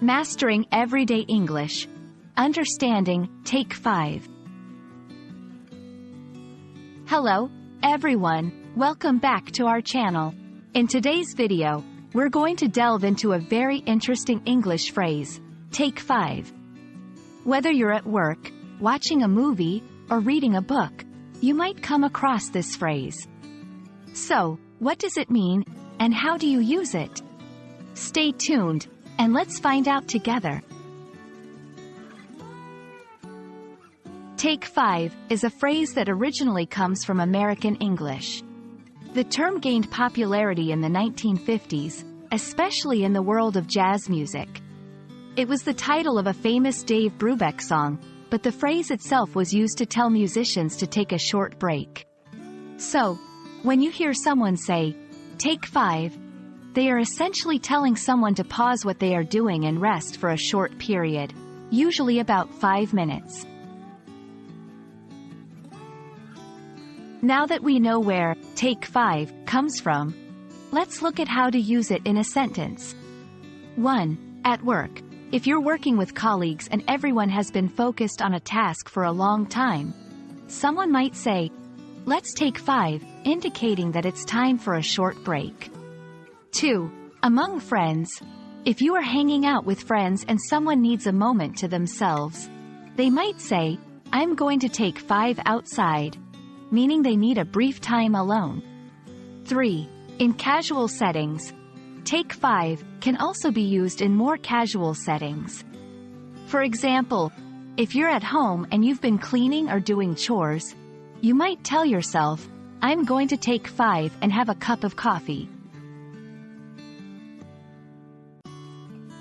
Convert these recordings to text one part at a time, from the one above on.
Mastering Everyday English. Understanding, Take 5. Hello, everyone. Welcome back to our channel. In today's video, we're going to delve into a very interesting English phrase, Take 5. Whether you're at work, watching a movie, or reading a book, you might come across this phrase. So, what does it mean, and how do you use it? Stay tuned, and let's find out together. Take 5 is a phrase that originally comes from American English. The term gained popularity in the 1950s, especially in the world of jazz music. It was the title of a famous Dave Brubeck song, but the phrase itself was used to tell musicians to take a short break. So, when you hear someone say, "Take 5," they are essentially telling someone to pause what they are doing and rest for a short period, usually about 5 minutes. Now that we know where "take 5" comes from, let's look at how to use it in a sentence. 1. At work. If you're working with colleagues and everyone has been focused on a task for a long time, someone might say, "Let's take 5," indicating that it's time for a short break. 2. Among friends. If you are hanging out with friends and someone needs a moment to themselves, they might say, "I'm going to take 5 outside," meaning they need a brief time alone. 3. In casual settings. Take 5 can also be used in more casual settings. For example, if you're at home and you've been cleaning or doing chores, you might tell yourself, "I'm going to take 5 and have a cup of coffee."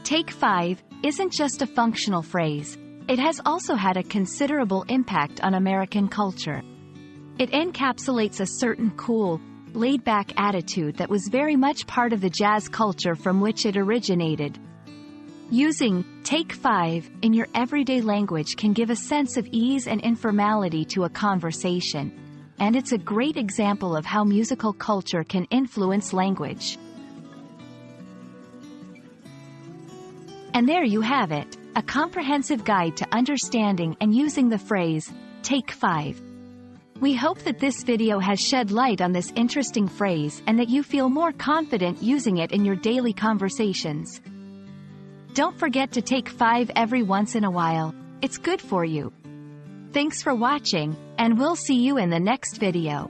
Take 5 isn't just a functional phrase, it has also had a considerable impact on American culture. It encapsulates a certain cool, laid-back attitude that was very much part of the jazz culture from which it originated. Using "take 5" in your everyday language can give a sense of ease and informality to a conversation, and it's a great example of how musical culture can influence language. And there you have it, a comprehensive guide to understanding and using the phrase, "Take 5." We hope that this video has shed light on this interesting phrase and that you feel more confident using it in your daily conversations. Don't forget to take 5 every once in a while, it's good for you. Thanks for watching, and we'll see you in the next video.